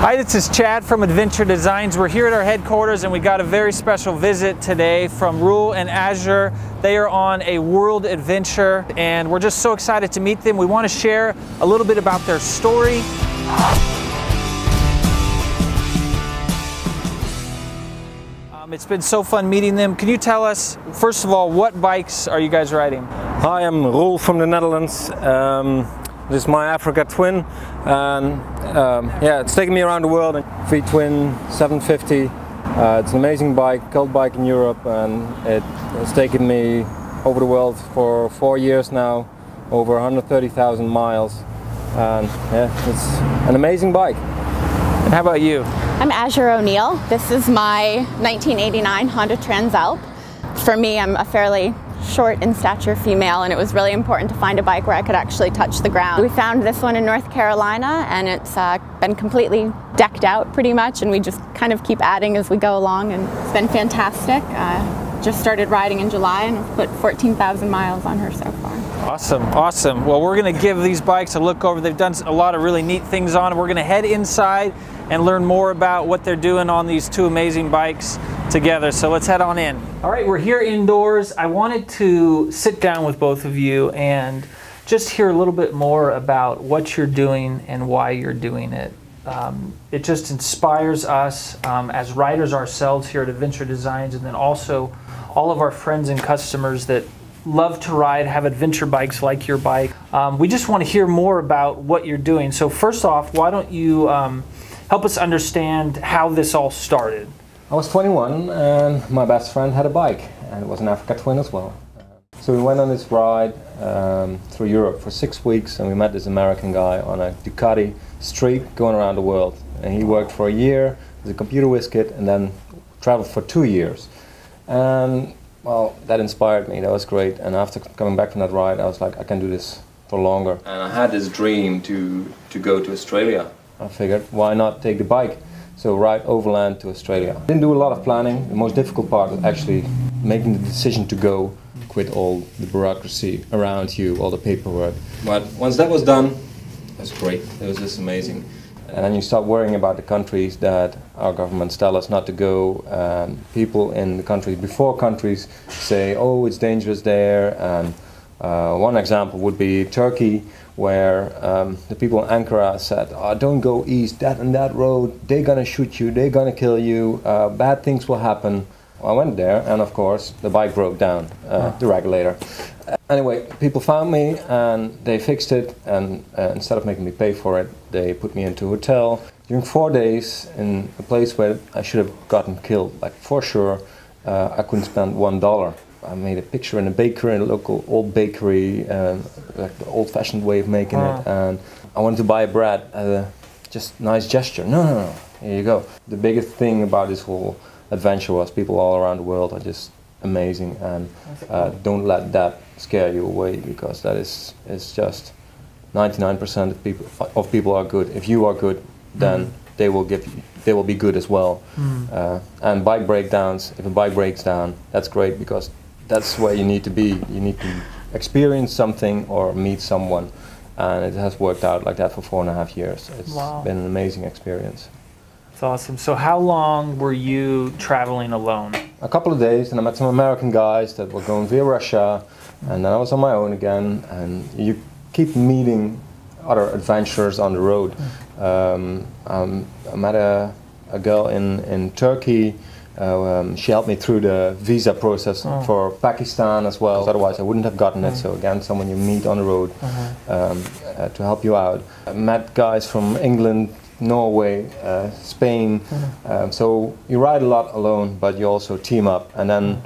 Hi, this is Chad from Adventure Designs. We're here at our headquarters and we got a very special visit today from Roel and Azure. They are on a world adventure and we're just so excited to meet them. We want to share a little bit about their story. It's been so fun meeting them. Can you tell us, first of all, what bikes are you guys riding? Hi, I'm Roel from the Netherlands. This is my Africa Twin, and yeah, it's taken me around the world. V-Twin 750. It's an amazing bike, cult bike in Europe, and it's taken me over the world for 4 years now, over 130,000 miles, and yeah, it's an amazing bike. And how about you? I'm Azure O'Neill. This is my 1989 Honda Transalp. For me, I'm a fairly short in stature female, and it was really important to find a bike where I could actually touch the ground. We found this one in North Carolina, and it's been completely decked out pretty much, and we just kind of keep adding as we go along, and it's been fantastic. Just started riding in July and I've put 14,000 miles on her so far. Awesome, awesome. Well, we're going to give these bikes a look over. They've done a lot of really neat things on them. We're going to head inside and learn more about what they're doing on these two amazing bikes together. So let's head on in. All right, we're here indoors. I wanted to sit down with both of you and just hear a little bit more about what you're doing and why you're doing it. It just inspires us as riders ourselves here at Adventure Designs, and then also all of our friends and customers that love to ride, have adventure bikes like your bike. We just want to hear more about what you're doing. So first off, why don't you help us understand how this all started? I was 21 and my best friend had a bike, and it was an Africa Twin as well. So we went on this ride through Europe for 6 weeks, and we met this American guy on a Ducati streak going around the world. And he worked for a year as a computer whiz kid and then traveled for 2 years. And well, that inspired me. That was great. And after coming back from that ride, I was like, I can do this for longer. And I had this dream to go to Australia. I figured, why not take the bike? So ride overland to Australia. Didn't do a lot of planning. The most difficult part was actually making the decision to go, quit all the bureaucracy around you, all the paperwork. But once that was done, it was great. It was just amazing. And then you start worrying about the countries that our governments tell us not to go. People in the countries before countries say, oh, it's dangerous there. And one example would be Turkey, where the people in Ankara said, oh, don't go east, that and that road, they're gonna shoot you, they're gonna kill you, bad things will happen. I went there, and of course the bike broke down, the regulator. Anyway, people found me and they fixed it, and instead of making me pay for it, they put me into a hotel during 4 days in a place where I should have gotten killed. Like, for sure, I couldn't spend $1. I made a picture in a bakery, in a local old bakery, like the old-fashioned way of making it, and I wanted to buy bread as a just nice gesture. No, here you go. The biggest thing about this whole adventure was people all around the world are just amazing, and don't let that scare you away, because that is just 99% of people are good. If you are good, then they will be good as well. And bike breakdowns, if a bike breaks down, that's great, because that's where you need to be. You need to experience something or meet someone, and it has worked out like that for 4.5 years. It's been an amazing experience. That's awesome. So how long were you traveling alone? A couple of days, and I met some American guys that were going via Russia, and then I was on my own again, and you keep meeting other adventurers on the road. I met a girl in Turkey. She helped me through the visa process for Pakistan as well. Otherwise I wouldn't have gotten it. So again, someone you meet on the road to help you out. I met guys from England, Norway, Spain. So you ride a lot alone, but you also team up. And then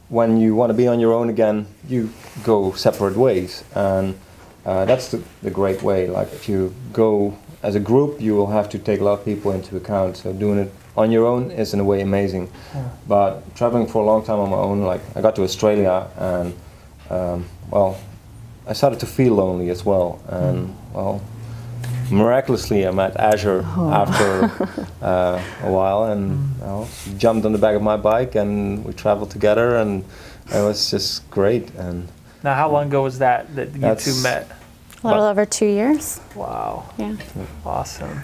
when you want to be on your own again, you go separate ways. And that's the great way. Like, if you go as a group, you will have to take a lot of people into account. So doing it on your own is in a way amazing. But traveling for a long time on my own, like, I got to Australia, and well, I started to feel lonely as well. And well, miraculously I met Azure after a while, and she jumped on the back of my bike and we traveled together, and it was just great. And now, how long ago was that you two met? A little over 2 years. Wow. Yeah. Awesome.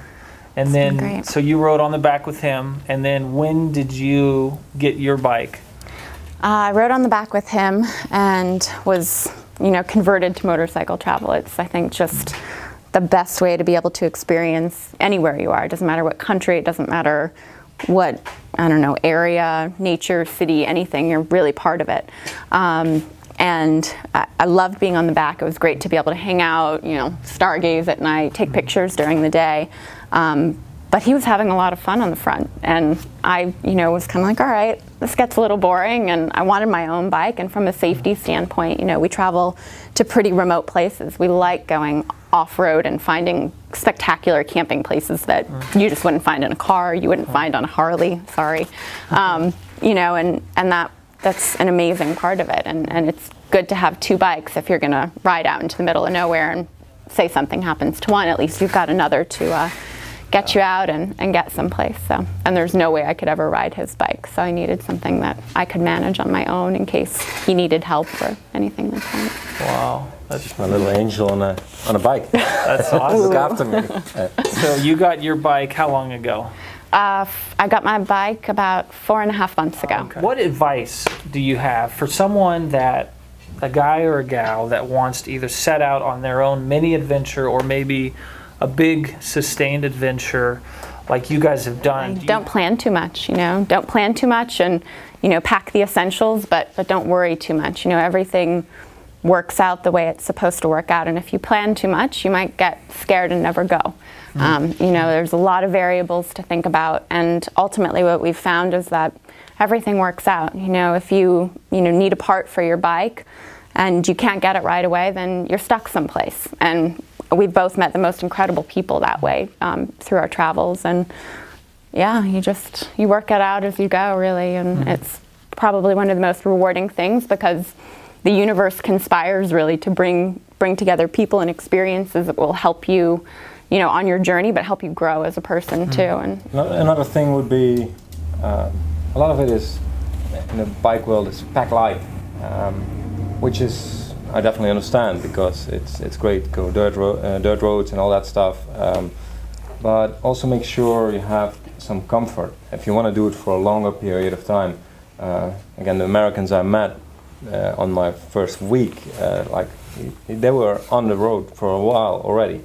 And then, so you rode on the back with him, and then when did you get your bike? I rode on the back with him and was, you know, converted to motorcycle travel. It's, I think, just the best way to be able to experience anywhere you are. It doesn't matter what country, it doesn't matter what, I don't know, area, nature, city, anything, you're really part of it. And I loved being on the back. It was great to be able to hang out, you know, stargaze at night, take pictures during the day. But he was having a lot of fun on the front. And I, you know, was kind of like, all right, this gets a little boring. And I wanted my own bike. And from a safety standpoint, you know, we travel to pretty remote places. We like going off-road and finding spectacular camping places that you just wouldn't find in a car, you wouldn't find on a Harley, sorry. You know, and that's an amazing part of it. And it's good to have two bikes if you're gonna ride out into the middle of nowhere and say something happens to one, at least you've got another to get you out and get someplace. So, and there's no way I could ever ride his bike, so I needed something that I could manage on my own in case he needed help or anything like that. Wow. That's just my little angel on a bike. That's awesome. Look after me. So you got your bike how long ago? I got my bike about 4.5 months ago. Okay. What advice do you have for someone that, a guy or a gal that wants to either set out on their own mini adventure or maybe a big sustained adventure like you guys have done? Don't plan too much, you know. Don't plan too much, and, you know, pack the essentials, but don't worry too much. You know, everything works out the way it's supposed to work out, and if you plan too much, you might get scared and never go. You know, there's a lot of variables to think about, and ultimately what we've found is that everything works out. You know, if you need a part for your bike and you can't get it right away, then you're stuck someplace. And we've both met the most incredible people that way through our travels, and yeah, you work it out as you go, really, and it's probably one of the most rewarding things because the universe conspires really to bring together people and experiences that will help you, you know, on your journey, but help you grow as a person too. And another thing would be, a lot of it is, in the bike world, is pack light, which is, I definitely understand because it's great to go dirt roads and all that stuff, but also make sure you have some comfort if you want to do it for a longer period of time. Again, the Americans I met on my first week, like they were on the road for a while already.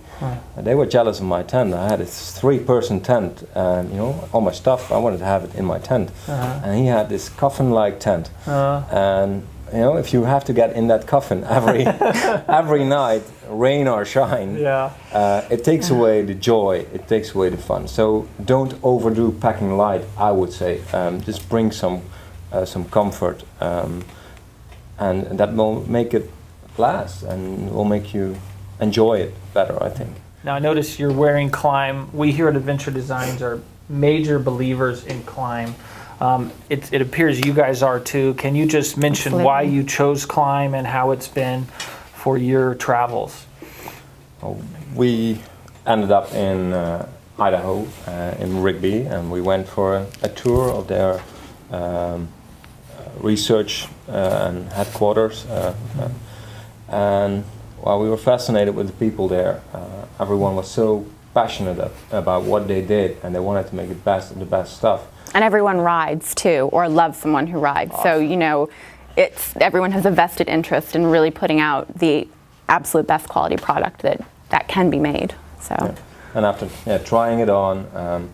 They were jealous of my tent. I had a 3-person tent, and you know, all my stuff, I wanted to have it in my tent. And he had this coffin-like tent. And you know, if you have to get in that coffin every night, rain or shine, it takes away the joy, it takes away the fun. So don't overdo packing light, I would say. Just bring some comfort, and that will make it last and will make you enjoy it better, I think. Now I notice you're wearing Klim. We here at Adventure Designs are major believers in Klim. It appears you guys are too. Can you just mention why you chose Klim and how it's been for your travels? We ended up in Idaho, in Rigby, and we went for a tour of their research and headquarters. And while we were fascinated with the people there, everyone was so passionate about what they did, and they wanted to make the best of the best stuff. And everyone rides too, or loves someone who rides. Awesome. So, you know, everyone has a vested interest in really putting out the absolute best quality product that can be made. So. Yeah. And after trying it on,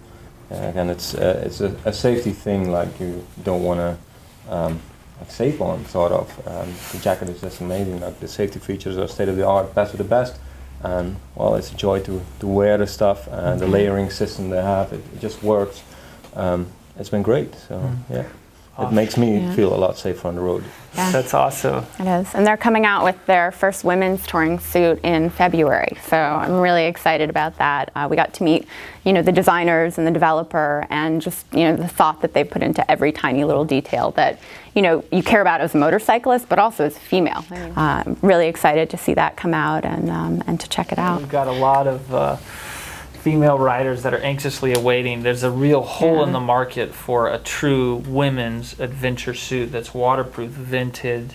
again, it's a safety thing. Like, you don't want to like safe on, sort of. The jacket is just amazing. Like, the safety features are state of the art, best of the best. And well, it's a joy to wear the stuff, and the layering system they have, it just works. It's been great. So yeah. Awesome. It makes me feel a lot safer on the road. Yeah. That's awesome. It is. And they're coming out with their first women's touring suit in February. So I'm really excited about that. We got to meet, you know, the designers and the developer, and just, you know, the thought that they put into every tiny little detail that, you know, you care about as a motorcyclist, but also as a female. I'm really excited to see that come out and to check it out. We've got a lot of female riders that are anxiously awaiting. There's a real hole in the market for a true women's adventure suit that's waterproof, vented,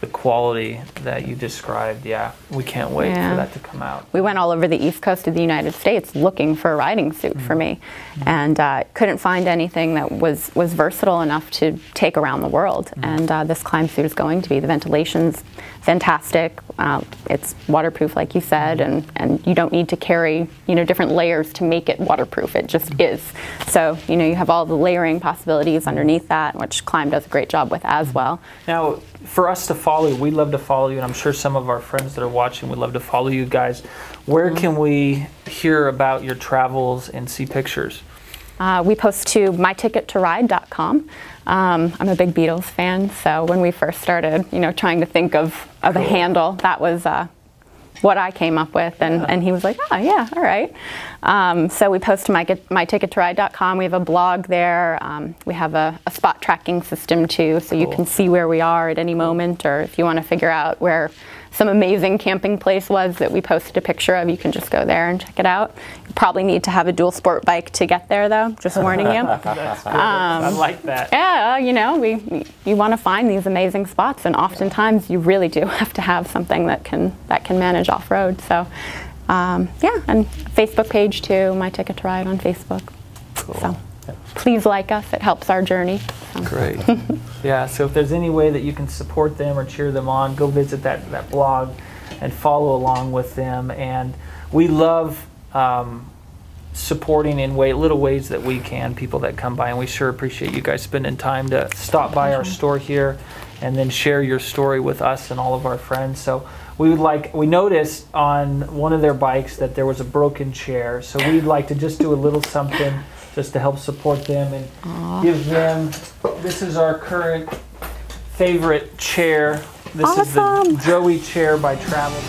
the quality that you described, yeah, we can't wait for that to come out. We went all over the east coast of the United States looking for a riding suit for me, and couldn't find anything that was versatile enough to take around the world. And this Klim suit is going to be. The ventilation's fantastic. It's waterproof, like you said, and you don't need to carry, you know, different layers to make it waterproof. It just is. So, you know, you have all the layering possibilities underneath that, which Klim does a great job with as well. Now, for us to follow you, we love to follow you, and I'm sure some of our friends that are watching would love to follow you guys. Where can we hear about your travels and see pictures? We post to myticketoride.com. I'm a big Beatles fan, so when we first started, you know, trying to think of a handle, that was what I came up with, and he was like, oh yeah, all right. So we post to myticketoride.com. We have a blog there. We have a spot tracking system too, so you can see where we are at any moment, or if you want to figure out where some amazing camping place was that we posted a picture of, you can just go there and check it out. You probably need to have a dual sport bike to get there though, just warning you. That's good. I like that. Yeah, you know, you want to find these amazing spots, and oftentimes you really do have to have something that can manage off-road. So yeah, and Facebook page too, My Ticket to Ride on Facebook. Cool. So please like us, it helps our journey. So. Great. Yeah, so if there's any way that you can support them or cheer them on, go visit that blog and follow along with them. And we love supporting in little ways that we can, people that come by, and we sure appreciate you guys spending time to stop by our store here and then share your story with us and all of our friends. So we noticed on one of their bikes that there was a broken chair, so we'd like to just do a little something just to help support them and give them, this is our current favorite chair. This is the Joey chair by Travel.